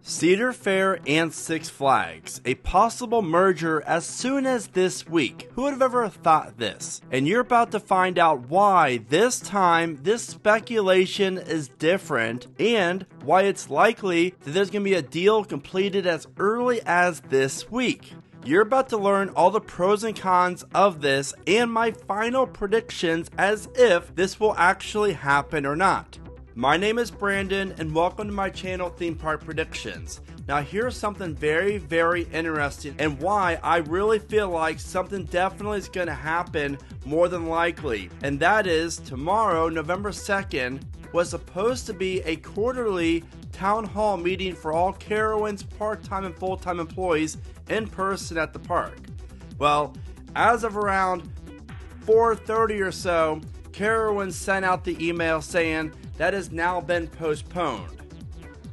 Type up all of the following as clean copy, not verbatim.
Cedar Fair and Six Flags, a possible merger as soon as this week. Who would have ever thought this? And you're about to find out why this time this speculation is different and why it's likely that there's going to be a deal completed as early as this week. You're about to learn all the pros and cons of this and my final predictions as if this will actually happen or not. My name is Brandon and welcome to my channel Theme Park Predictions. Now here's something very interesting and why I really feel like something definitely is going to happen more than likely. And that is tomorrow, November 2nd, was supposed to be a quarterly town hall meeting for all Carowinds part-time and full-time employees in person at the park. Well, as of around 4:30 or so, Carowinds sent out the email saying that has now been postponed.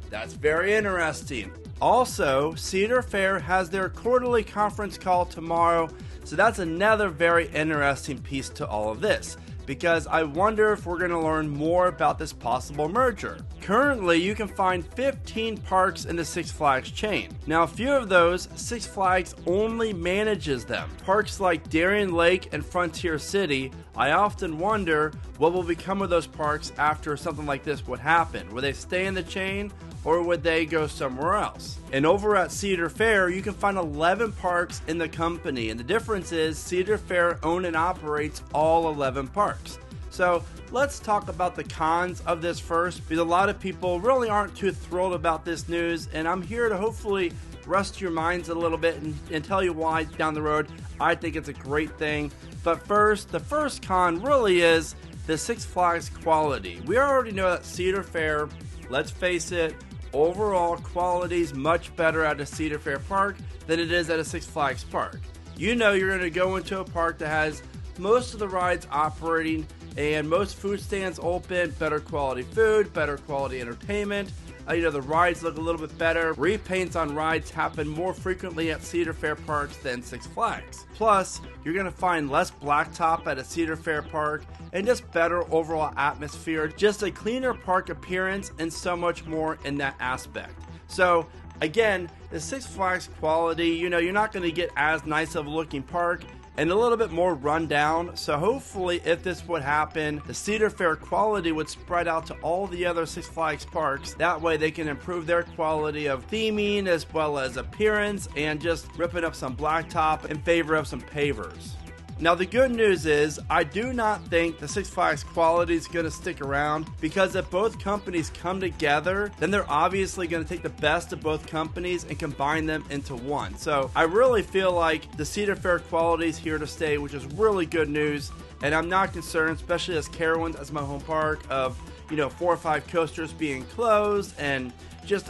That's very interesting. Also, Cedar Fair has their quarterly conference call tomorrow, so that's another very interesting piece to all of this, because I wonder if we're going to learn more about this possible merger. Currently, you can find 15 parks in the Six Flags chain. Now, a few of those, Six Flags only manages them. Parks like Darien Lake and Frontier City, I often wonder what will become of those parks after something like this would happen. Will they stay in the chain or would they go somewhere else? And over at Cedar Fair, you can find 11 parks in the company. And the difference is Cedar Fair owns and operates all 11 parks. So let's talk about the cons of this first, because a lot of people really aren't too thrilled about this news. And I'm here to hopefully rest your minds a little bit and tell you why down the road I think it's a great thing. But first, the first con really is the Six Flags quality. We already know that Cedar Fair, let's face it, overall quality is much better at a Cedar Fair park than it is at a Six Flags park. You know you're going to go into a park that has most of the rides operating and most food stands open, better quality food, better quality entertainment. The rides look a little bit better. Repaints on rides happen more frequently at Cedar Fair parks than Six Flags. Plus, you're going to find less blacktop at a Cedar Fair park and just better overall atmosphere, just a cleaner park appearance and so much more in that aspect. So, again, the Six Flags quality, you're not going to get as nice of a looking park and a little bit more rundown. So hopefully if this would happen, the Cedar Fair quality would spread out to all the other Six Flags parks. That way they can improve their quality of theming as well as appearance and just ripping up some blacktop in favor of some pavers. Now the good news is, I do not think the Six Flags quality is going to stick around, because if both companies come together, then they're obviously going to take the best of both companies and combine them into one. So I really feel like the Cedar Fair quality is here to stay, which is really good news. And I'm not concerned, especially as Carowinds, as my home park, of 4 or 5 coasters being closed and just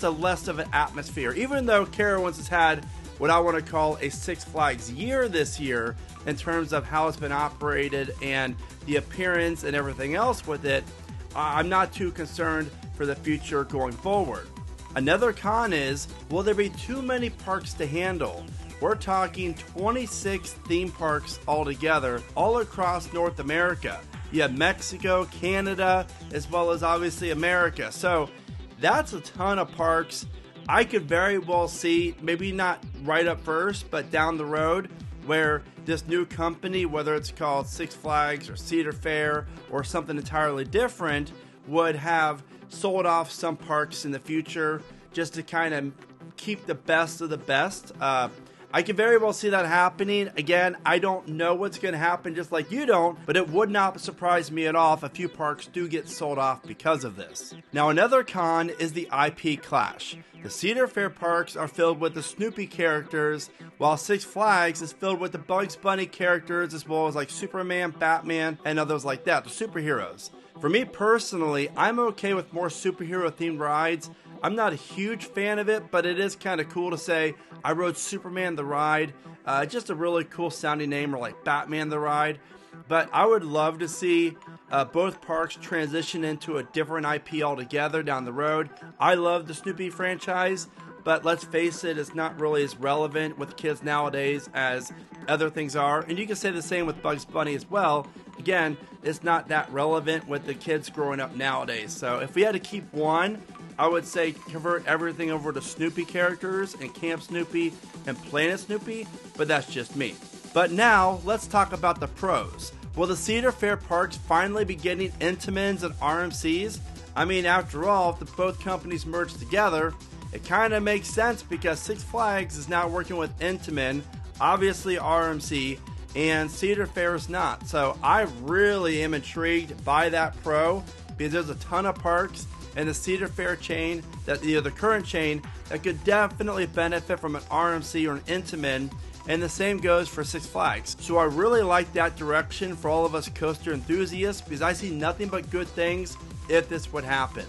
a less of an atmosphere. Even though Carowinds has had what I want to call a Six Flags year this year in terms of how it's been operated and the appearance and everything else with it, I'm not too concerned for the future going forward. Another con is, will there be too many parks to handle? We're talking 26 theme parks altogether, all across North America. You have Mexico, Canada, as well as obviously America. So that's a ton of parks. I could very well see, maybe not right up first, but down the road, where this new company, whether it's called Six Flags or Cedar Fair or something entirely different, would have sold off some parks in the future just to kind of keep the best of the best. I can very well see that happening. Again, I don't know what's going to happen, just like you don't, but it would not surprise me at all if a few parks do get sold off because of this. Now, another con is the IP clash. The Cedar Fair parks are filled with the Snoopy characters, while Six Flags is filled with the Bugs Bunny characters, as well as like Superman, Batman, and others like that, the superheroes. For me personally, I'm okay with more superhero-themed rides. I'm not a huge fan of it, but it is kind of cool to say I rode Superman the Ride. Just a really cool sounding name, or like Batman the Ride. But I would love to see both parks transition into a different IP altogether down the road. I love the Snoopy franchise, but let's face it, it's not really as relevant with kids nowadays as other things are. And you can say the same with Bugs Bunny as well. Again, it's not that relevant with the kids growing up nowadays. So if we had to keep one, I would say convert everything over to Snoopy characters and Camp Snoopy and Planet Snoopy, but that's just me. But now, let's talk about the pros. Will the Cedar Fair parks finally be getting Intamins and RMCs? I mean, after all, if the both companies merge together, it kind of makes sense because Six Flags is now working with Intamin, obviously RMC, and Cedar Fair is not. So I really am intrigued by that pro because there's a ton of parks in the Cedar Fair chain, that the current chain, that could definitely benefit from an RMC or an Intamin. And the same goes for Six Flags. So I really like that direction for all of us coaster enthusiasts because I see nothing but good things if this would happen.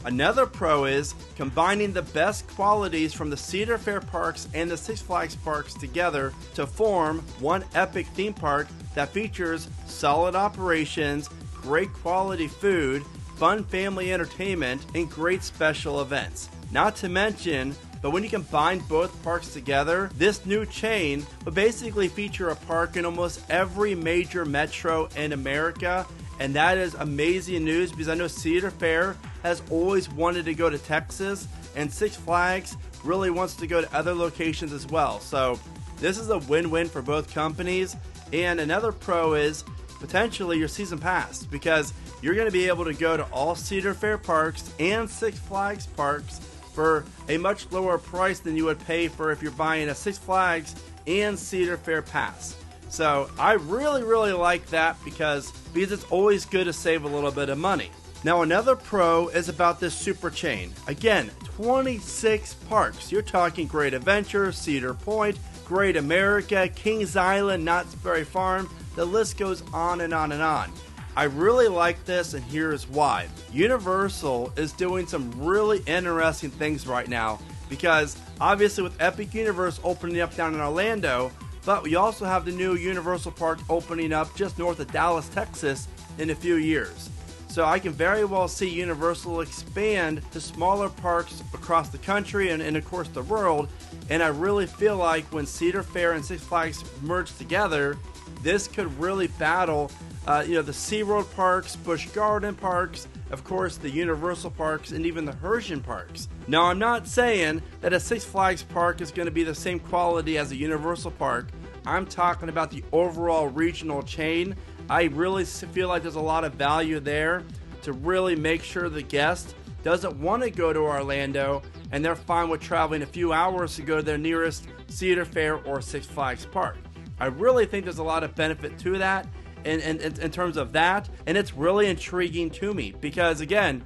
Another pro is combining the best qualities from the Cedar Fair parks and the Six Flags parks together to form one epic theme park that features solid operations, great quality food, fun family entertainment, and great special events. Not to mention, but when you combine both parks together, this new chain will basically feature a park in almost every major metro in America, and that is amazing news because I know Cedar Fair has always wanted to go to Texas, and Six Flags really wants to go to other locations as well. So this is a win-win for both companies. And another pro is potentially your season pass, because you're going to be able to go to all Cedar Fair parks and Six Flags parks for a much lower price than you would pay for if you're buying a Six Flags and Cedar Fair pass. So I really like that because it's always good to save a little bit of money. Now another pro is about this super chain. Again, 26 parks. You're talking Great Adventure, Cedar Point, Great America, Kings Island, Knott's Berry Farm. The list goes on and on and on. I really like this, and here's why. Universal is doing some really interesting things right now because obviously with Epic Universe opening up down in Orlando, but we also have the new Universal Park opening up just north of Dallas, Texas in a few years. So I can very well see Universal expand to smaller parks across the country and of course the world, and I really feel like when Cedar Fair and Six Flags merge together, this could really battle the SeaWorld parks, Busch Garden parks, of course the Universal parks, and even the Hershey parks. Now I'm not saying that a Six Flags park is going to be the same quality as a Universal park. I'm talking about the overall regional chain. I really feel like there's a lot of value there to really make sure the guest doesn't want to go to Orlando and they're fine with traveling a few hours to go to their nearest Cedar Fair or Six Flags park. I really think there's a lot of benefit to that in terms of that, and it's really intriguing to me because again,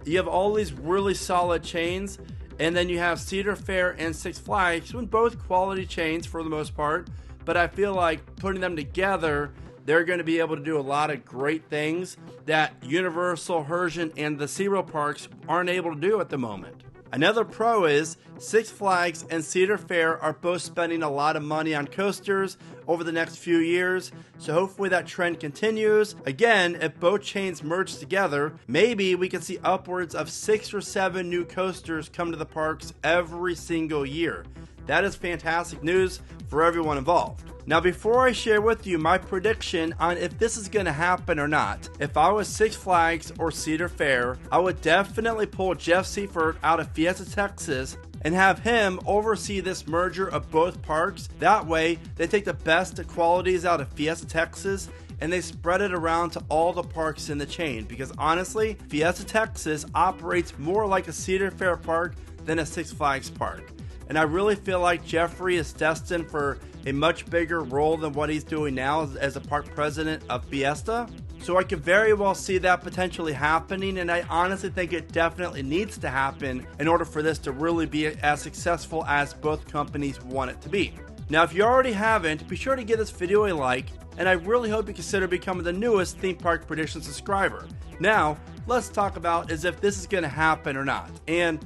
you have all these really solid chains, and then you have Cedar Fair and Six Flags, both quality chains for the most part, but I feel like putting them together, they're going to be able to do a lot of great things that Universal, Hershey, and the SeaWorld parks aren't able to do at the moment. Another pro is Six Flags and Cedar Fair are both spending a lot of money on coasters over the next few years, so hopefully that trend continues. Again, if both chains merge together, maybe we can see upwards of 6 or 7 new coasters come to the parks every single year. That is fantastic news for everyone involved. Now before I share with you my prediction on if this is going to happen or not, if I was Six Flags or Cedar Fair, I would definitely pull Jeff Seifert out of Fiesta, Texas and have him oversee this merger of both parks. That way, they take the best qualities out of Fiesta, Texas, and they spread it around to all the parks in the chain. Because honestly, Fiesta, Texas operates more like a Cedar Fair park than a Six Flags park. And I really feel like Jeffrey is destined for a much bigger role than what he's doing now as a park president of Fiesta. So I could very well see that potentially happening, and I honestly think it definitely needs to happen in order for this to really be as successful as both companies want it to be. Now, if you already haven't, be sure to give this video a like, and I really hope you consider becoming the newest Theme Park Prediction subscriber. Now, let's talk about as if this is going to happen or not. And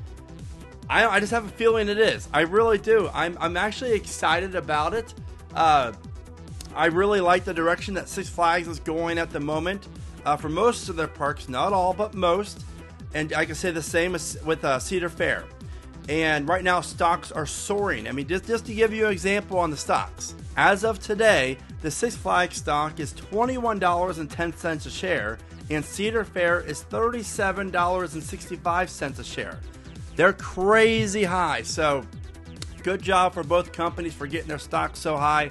I just have a feeling it is. I really do. I'm actually excited about it. I really like the direction that Six Flags is going at the moment for most of their parks, not all, but most. And I can say the same with Cedar Fair. And right now, stocks are soaring. I mean, just to give you an example on the stocks. As of today, the Six Flags stock is $21.10 a share, and Cedar Fair is $37.65 a share. they're crazy high. So good job for both companies for getting their stocks so high.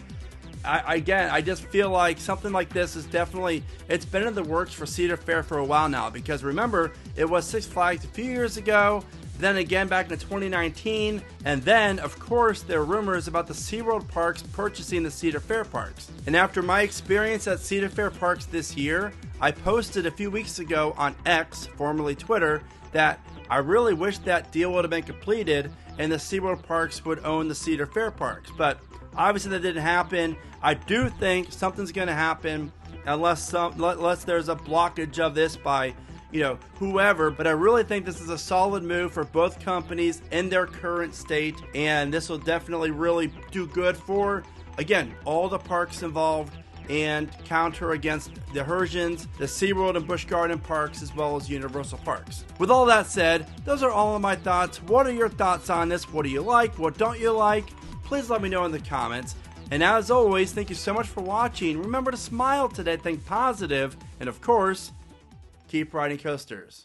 I just feel like something like this is definitely, it's been in the works for Cedar Fair for a while now, because remember, it was Six Flags a few years ago, then again back in 2019, and then, of course, there are rumors about the SeaWorld parks purchasing the Cedar Fair parks. And after my experience at Cedar Fair parks this year, I posted a few weeks ago on X, formerly Twitter, that I really wish that deal would have been completed and the SeaWorld parks would own the Cedar Fair parks. But obviously that didn't happen. I do think something's going to happen unless there's a blockage of this by, whoever. But I really think this is a solid move for both companies in their current state, and this will definitely really do good for, again, all the parks involved and counter against the Herschens, the SeaWorld and Busch Garden parks, as well as Universal Parks. With all that said, those are all of my thoughts. What are your thoughts on this? What do you like? What don't you like? Please let me know in the comments. And as always, thank you so much for watching. Remember to smile today, think positive, and of course, keep riding coasters.